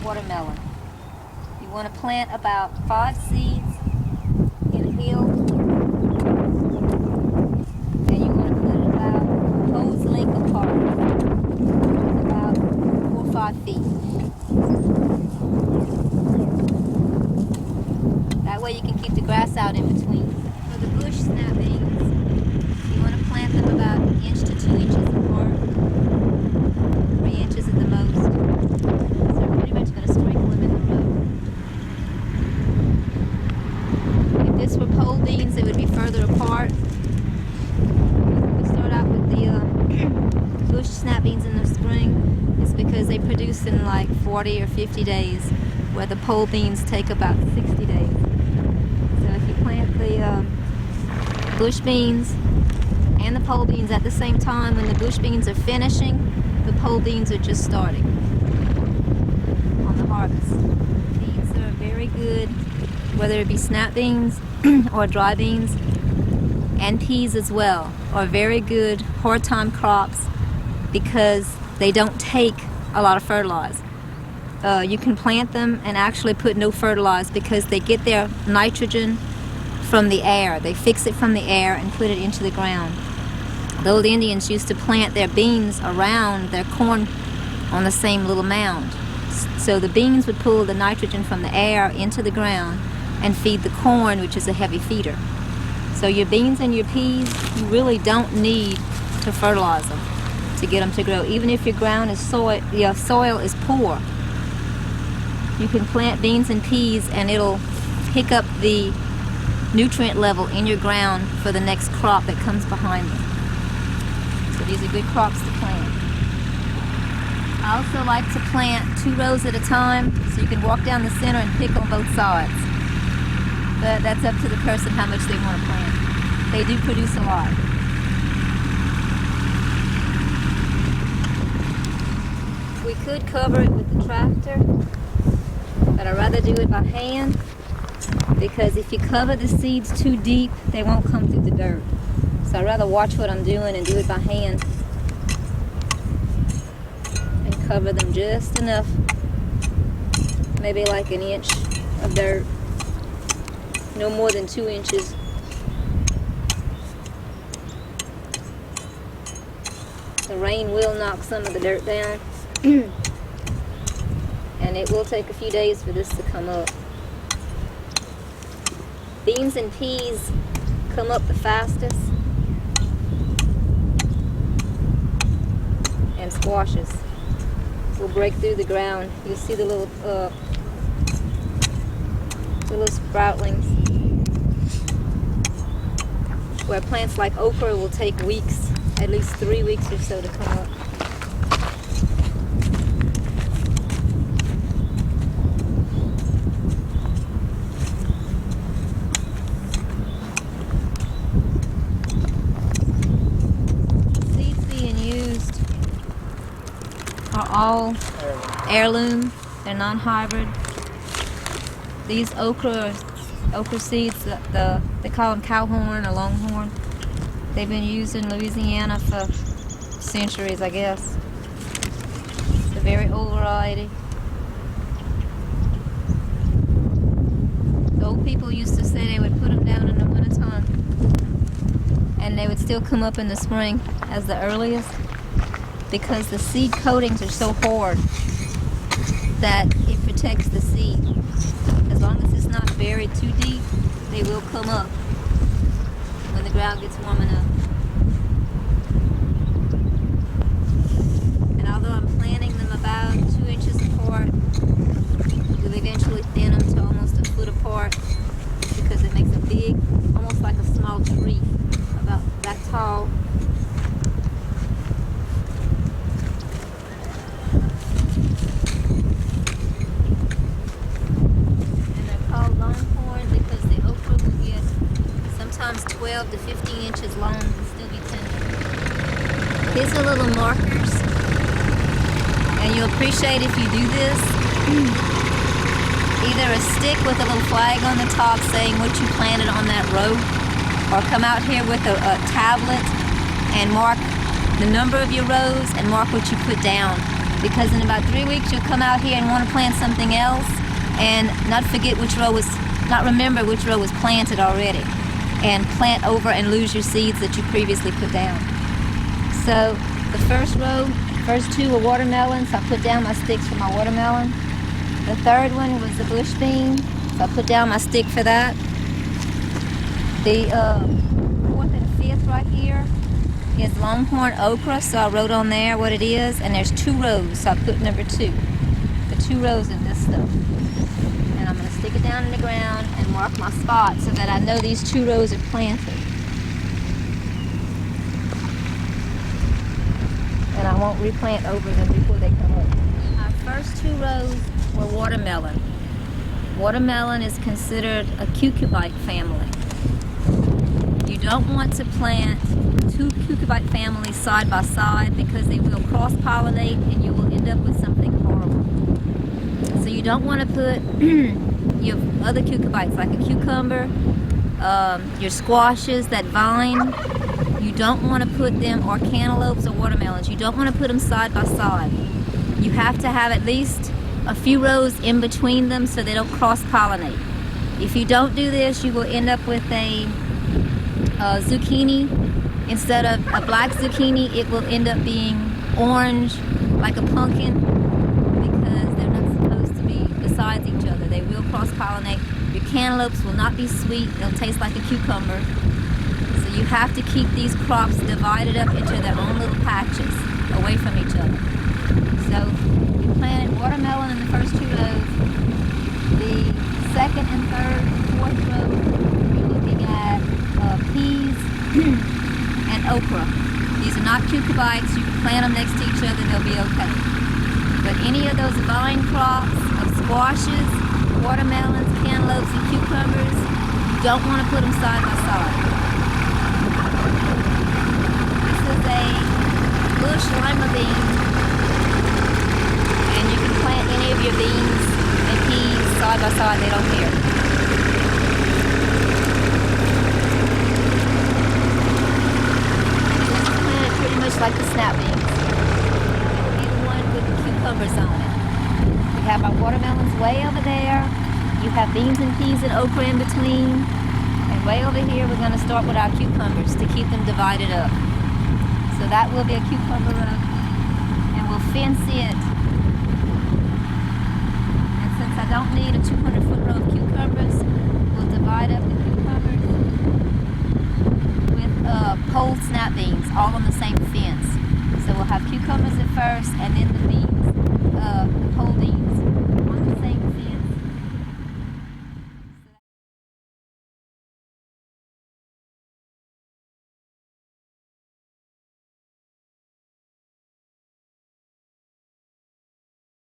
watermelon. You want to plant about 5 seeds in a hill, and you want to put it about hose length apart, about 4 or 5 feet. That way you can keep the grass out in between. For the bush snap beans, you want to plant them about 1 inch to 2 inches apart, 3 inches at the most. So you're pretty much going to sprinkle them in the row. If this were pole beans, it would be further apart. We start out with the bush snap beans in the spring. It's because they produce in like 40 or 50 days, where the pole beans take about 60 days. So if you plant the bush beans and the pole beans at the same time, when the bush beans are finishing, the pole beans are just starting on the harvest. These are very good, whether it be snap beans or dry beans, and peas as well, are very good hard time crops because they don't take a lot of fertilizer. You can plant them and actually put no fertilizer because they get their nitrogen from the air. They fix it from the air and put it into the ground. The old Indians used to plant their beans around their corn on the same little mound. So the beans would pull the nitrogen from the air into the ground and feed the corn, which is a heavy feeder. So your beans and your peas, you really don't need to fertilize them to get them to grow. Even if your ground is your soil is poor, you can plant beans and peas and it'll pick up the nutrient level in your ground for the next crop that comes behind them. So these are good crops to plant. I also like to plant 2 rows at a time so you can walk down the center and pick on both sides. But that's up to the person how much they want to plant. They do produce a lot. We could cover it with the tractor, but I'd rather do it by hand, because if you cover the seeds too deep, they won't come through the dirt. So I'd rather watch what I'm doing and do it by hand and cover them just enough, maybe like 1 inch of dirt, no more than 2 inches. The rain will knock some of the dirt down and it will take a few days for this to come up. Beans and peas come up the fastest, and squashes will break through the ground. You'll see the little sproutlings, where plants like okra will take weeks, at least 3 weeks or so to come up. Are all heirloom. They're non-hybrid. These okra seeds, they call them cowhorn or longhorn. They've been used in Louisiana for centuries, I guess. It's a very old variety. The old people used to say they would put them down in the wintertime and they would still come up in the spring as the earliest, because the seed coatings are so hard that it protects the seed. As long as it's not buried too deep, they will come up when the ground gets warm enough. And although I'm planting them about 2 inches apart, we'll eventually thin them to almost 1 foot apart, because it makes a big, almost like a small tree, about that tall. Because the okra will get sometimes 12 to 15 inches long and still be tender. These are little markers, and you'll appreciate if you do this. Either a stick with a little flag on the top saying what you planted on that row, or come out here with a tablet and mark the number of your rows and mark what you put down because in about 3 weeks you'll come out here and want to plant something else and not remember which row was planted already, and plant over and lose your seeds that you previously put down. So the first two were watermelons, so I put down my sticks for my watermelon. The third one was the bush bean, so I put down my stick for that. The fourth and fifth right here is longhorn okra, so I wrote on there what it is, and there's 2 rows, so I put number 2. The 2 rows of this stuff. And I'm going to stick it down in the ground and mark my spot so that I know these 2 rows are planted. And I won't replant over them before they come up. Our first 2 rows were watermelon. Watermelon is considered a cucurbite family. You don't want to plant 2 cucurbite families side by side because they will cross-pollinate and you will end up with something horrible. So you don't want to put your other cucurbites like a cucumber, your squashes, that vine. You don't want to put them, or cantaloupes or watermelons, you don't want to put them side by side. You have to have at least a few rows in between them so they don't cross-pollinate. If you don't do this, you will end up with a zucchini. Instead of a black zucchini, it will end up being orange, like a pumpkin, because they're not supposed to be beside each other. They will cross-pollinate. Your cantaloupes will not be sweet. They'll taste like a cucumber. So you have to keep these crops divided up into their own little patches, away from each other. So you planted watermelon in the first 2 rows. The second and third, fourth row, you're looking at peas and okra. These are not cucurbites. You can plant them next to each other, they'll be okay. But any of those vine crops of squashes, watermelons, cantaloupes, and cucumbers, you don't want to put them side by side. This is a bush lima bean, and you can plant any of your beans and peas side by side, they don't care. Like the snap beans. Be the one with the cucumbers on it. We have our watermelons way over there. You have beans and peas and okra in between. And way over here we're going to start with our cucumbers to keep them divided up. So that will be a cucumber row. And we'll fence it. And since I don't need a 200-foot row of cucumbers, we'll divide up the cucumbers with pole snap beans, all on the same fence. So we'll have cucumbers at first, and then the beans.